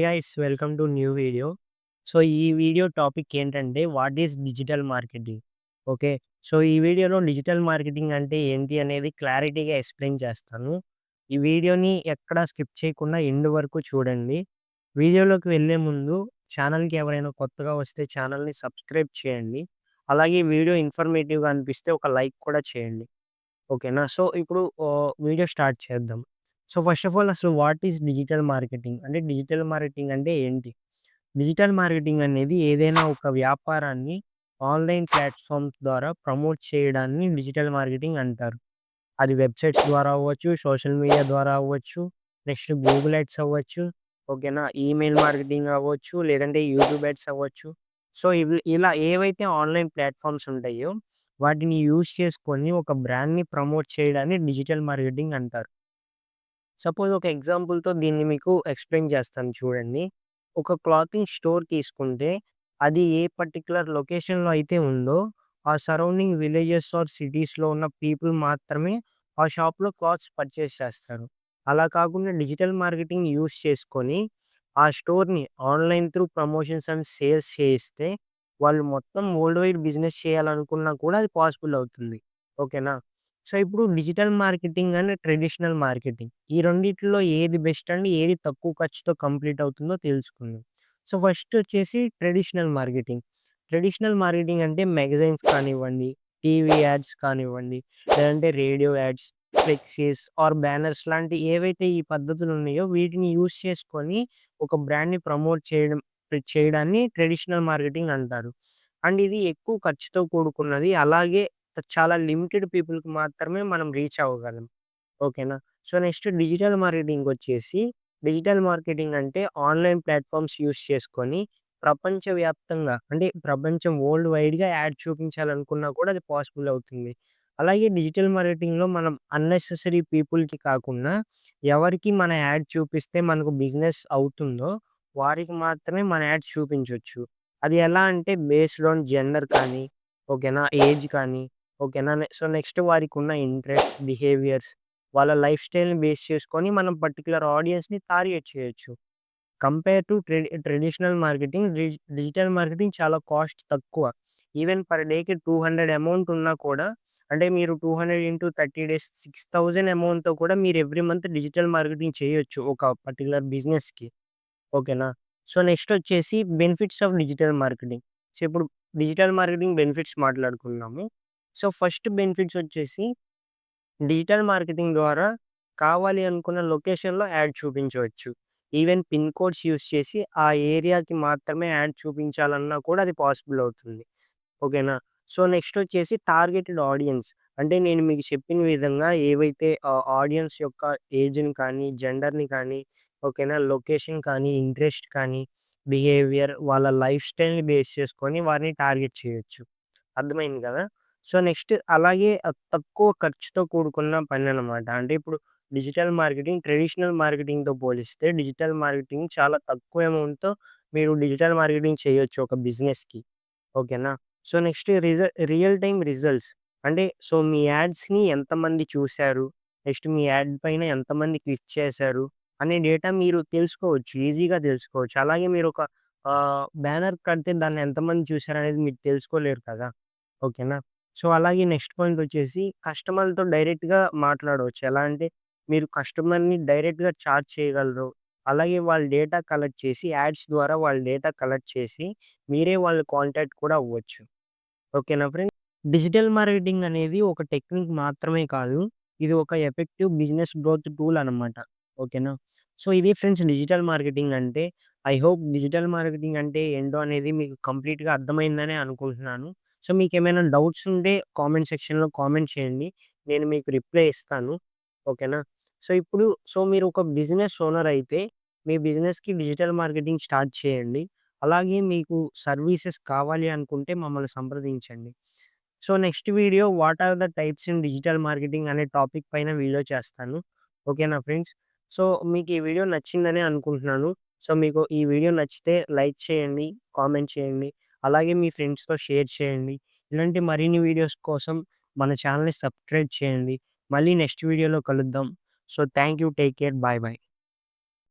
Guys welcome to new video. So, ఈ video topic ఏంటంటే what is digital marketing? Okay. So, ఈ వీడియోలో digital marketing అంటే ఏంటి అనేది క్లారిటీగా ఎక్స్‌ప్లెయిన్ చేస్తాను. ఈ వీడియోని ఎక్కడా స్కిప్ చేయకుండా ఎండ్ వరకు చూడండి. వీడియోలోకి వెళ్ళే ముందు ఛానల్‌కి ఎవరైనా కొత్తగా వస్తే ఛానల్‌ని సబ్స్క్రైబ్ చేయండి. అలాగే వీడియో ఇన్ఫర్మేటివ్‌గా అనిపిస్తే ఒక లైక్ కూడా చేయండి. ఓకేనా? సో, ఇప్పుడు వీడియో స్టార్ట్ చేద్దాం. సో, ఫస్ట్ ఆఫ్ ఆల్ అసలు వాట్ ఈస్ డిజిటల్ మార్కెటింగ్? అంటే డిజిటల్ మార్కెటింగ్ అంటే ఏంటి? డిజిటల్ మార్కెటింగ్ అనేది ఏదైనా ఒక వ్యాపారాన్ని ఆన్‌లైన్ ప్లాట్‌ఫార్మ్స్ ద్వారా ప్రమోట్ చేయడాన్ని డిజిటల్ మార్కెటింగ్ అంటారు. అది వెబ్‌సైట్స్ ద్వారా అవ్వచ్చు, సోషల్ మీడియా ద్వారా అవ్వచ్చు, నెక్స్ట్ గూగుల్ యాడ్స్ అవ్వచ్చు, ఓకేనా? ఈమెయిల్ మార్కెటింగ్ అవ్వచ్చు, లేదంటే యూట్యూబ్ యాడ్స్ అవ్వచ్చు. సో, ఇలా ఏవైతే ఆన్‌లైన్ ప్లాట్‌ఫార్మ్స్ ఉంటాయో, వాటిని యూజ్ చేసుకొని ఒక బ్రాండ్‌ని ప్రమోట్ చేయడాన్ని డిజిటల్ మార్కెటింగ్ అంటారు. సపోజ్ ఒక ఎగ్జాంపుల్‌తో దీన్ని మీకు ఎక్స్‌ప్లెయిన్ చేస్తాను చూడండి. ఒక క్లాతింగ్ స్టోర్ తీసుకుంటే, అది ఏ పర్టిక్యులర్ లొకేషన్‌లో అయితే ఉందో, ఆ సరౌండింగ్ విలేజెస్ ఆర్ సిటీస్‌లో ఉన్న పీపుల్ మాత్రమే ఆ షాప్‌లో క్లాత్స్ పర్చేస్ చేస్తారు. అలా కాకుండా డిజిటల్ మార్కెటింగ్ యూజ్ చేసుకొని, ఆ స్టోర్‌ని online through promotions and sales చేయిస్తే, వాళ్ళు మొత్తం వరల్డ్ వైడ్ బిజినెస్ చేయాలనుకున్నా కూడా అది పాసిబుల్ అవుతుంది. ఓకేనా? సో, ఇప్పుడు digital marketing and traditional marketing. ఈ రెండిట్లో ఏది బెస్ట్ అండి? ఏది తక్కువ ఖర్చుతో కంప్లీట్ అవుతుందో తెలుసుకుందాం. సో, ఫస్ట్ వచ్చేసి ట్రెడిషనల్ మార్కెటింగ్. ట్రెడిషనల్ మార్కెటింగ్ అంటే మెగజైన్స్ కానివ్వండి, టీవీ యాడ్స్ కానివ్వండి, లేదంటే radio ads, flexes or banners లాంటి ఏవైతే ఈ పద్ధతులు ఉన్నాయో వీటిని యూజ్ చేసుకొని ఒక బ్రాండ్‌ని ప్రమోట్ చేయడాన్ని ట్రెడిషనల్ మార్కెటింగ్ అంటారు. అండ్ ఇది ఎక్కువ ఖర్చుతో కూడుకున్నది. అలాగే చాలా లిమిటెడ్ పీపుల్‌కి మాత్రమే మనం రీచ్ అవ్వగలం. ఓకేనా? సో, నెక్స్ట్ డిజిటల్ మార్కెటింగొచ్చేసి, డిజిటల్ మార్కెటింగ్ అంటే ఆన్‌లైన్ ప్లాట్‌ఫార్మ్స్ యూజ్ చేసుకొని ప్రపంచవ్యాప్తంగా అంటే ప్రపంచం వరల్డ్ వైడ్‌గా యాడ్ చూపించాలనుకున్నా కూడా అది పాసిబుల్ అవుతుంది. అలాగే డిజిటల్ మార్కెటింగ్‌లో మనం అన్నెసెసరీ పీపుల్‌కి కాకుండా ఎవరికి మన యాడ్ చూపిస్తే మనకు బిజినెస్ అవుతుందో వారికి మాత్రమే మన యాడ్ చూపించొచ్చు. అది ఎలా అంటే బేస్డ్ ఆన్ జెండర్ కానీ, ఓకేనా? ఏజ్ కానీ, ఓకేనా? సో, నెక్స్ట్ వారికున్న ఇంట్రెస్ట్, బిహేవియర్స్ వాళ్ళ లైఫ్ స్టైల్‌ని బేస్ చేసుకొని మనం పర్టిక్యులర్ ఆడియన్స్‌ని టార్గెట్ చేయొచ్చు. Compare to traditional marketing digital marketing చాలా కాస్ట్ తక్కువ. ఈవెన్ పర్ డేకి 200 అమౌంట్ ఉన్నా కూడా అంటే మీరు 200 ఇంటూ 30 డేస్ 6000 అమౌంట్‌తో కూడా మీరు ఎవ్రీ మంత్ డిజిటల్ మార్కెటింగ్ చేయొచ్చు ఒక పర్టిక్యులర్ బిజినెస్‌కి. ఓకేనా? సో, నెక్స్టొచ్చేసి benefits of digital marketing. So, ఇప్పుడు డిజిటల్ మార్కెటింగ్ బెనిఫిట్స్ మాట్లాడుకుందాము. సో, ఫస్ట్ బెనిఫిట్స్ వచ్చేసి డిజిటల్ మార్కెటింగ్ ద్వారా కావాలి అనుకున్న లొకేషన్‌లో యాడ్ చూపించవచ్చు. ఈవెన్ పిన్ కోడ్స్ యూజ్ చేసి ఆ ఏరియాకి మాత్రమే యాడ్ చూపించాలన్నా కూడా అది పాసిబుల్ అవుతుంది. ఓకేనా? సో, నెక్స్టొచ్చేసి టార్గెటెడ్ ఆడియన్స్. అంటే నేను మీకు చెప్పిన విధంగా ఏవైతే ఆడియన్స్ యొక్క ఏజ్‌ని కానీ, జెండర్‌ని కానీ, ఓకేనా? లొకేషన్ కానీ, ఇంట్రెస్ట్ కానీ, బిహేవియర్ వాళ్ళ లైఫ్ స్టైల్‌ని బేస్ చేసుకొని వారిని టార్గెట్ చేయొచ్చు. అర్థమైంది కదా! సో, నెక్స్ట్ అలాగే తక్కువ ఖర్చుతో కూడుకున్న పననమాట. అంటే ఇప్పుడు డిజిటల్ మార్కెటింగ్ ట్రెడిషనల్ మార్కెటింగ్‌తో పోలిస్తే డిజిటల్ మార్కెటింగ్ చాలా తక్కువ అమౌంట్‌తో మీరు డిజిటల్ మార్కెటింగ్ చేయొచ్చు ఒక బిజినెస్‌కి. ఓకేనా? So, next real time results. అంటే సో, మీ యాడ్స్‌ని ఎంతమంది చూసారు? నెక్స్ట్ మీ యాడ్ పైన ఎంతమంది క్లిక్ చేశారు? అనే డేటా మీరు తెలుసుకోవచ్చు. ఈజీగా తెలుసుకోవచ్చు. అలాగే మీరొక బ్యానర్ కడితే దాన్ని ఎంతమంది చూసారనేది మీరు తెలుసుకోలేరు కదా! ఓకేనా? సో, అలాగే నెక్స్ట్ పాయింటొచ్చేసి కస్టమర్‌లతో డైరెక్ట్‌గా మాట్లాడవచ్చు. ఎలా అంటే మీరు కస్టమర్‌ని డైరెక్ట్‌గా చాట్ చేయగలరు. అలాగే వాళ్ళ డేటా కలెక్ట్ చేసి యాడ్స్ ద్వారా వాళ్ళ డేటా కలెక్ట్ చేసి మీరే వాళ్ళ కాంటాక్ట్ కూడా అవ్వచ్చు. ఓకేనా ఫ్రెండ్స్? డిజిటల్ మార్కెటింగ్ అనేది ఒక టెక్నిక్ మాత్రమే కాదు. ఇది ఒక ఎఫెక్టివ్ బిజినెస్ గ్రోత్ టూల్ అనమాట. ఓకేనా? సో, ఇది ఫ్రెండ్స్ డిజిటల్ మార్కెటింగ్ అంటే. ఐ హోప్ డిజిటల్ మార్కెటింగ్ అంటే ఏంటో అనేది మీకు కంప్లీట్‌గా అర్థమైందనే అనుకుంటున్నాను. సో, మీకేమైనా డౌట్స్ ఉంటే కామెంట్ సెక్షన్‌లో కామెంట్ చేయండి. నేను మీకు రిప్లై ఇస్తాను. ఓకేనా? మీరు ఒక బిజినెస్ ఓనర్ అయితే మీ బిజినెస్‌కి డిజిటల్ మార్కెటింగ్ స్టార్ట్ చేయండి. అలాగే మీకు సర్వీసెస్ కావాలి అనుకుంటే మమ్మల్ని సంప్రదించండి. So, next video what are the types in digital marketing అనే టాపిక్ పైన వీడియో చేస్తాను. ఓకేనా ఫ్రెండ్స్? సో, మీకు ఈ వీడియో నచ్చిందనే అనుకుంటున్నాను. సో, మీకు ఈ వీడియో నచ్చితే లైక్ చేయండి, కామెంట్ చేయండి. అలాగే మీ ఫ్రెండ్స్‌తో షేర్ చేయండి. ఇలాంటి మరిన్ని వీడియోస్ కోసం మన ఛానెల్‌ని సబ్స్క్రైబ్ చేయండి. మళ్ళీ నెక్స్ట్ వీడియోలో కలుద్దాం. So, thank you. Take care. Bye bye.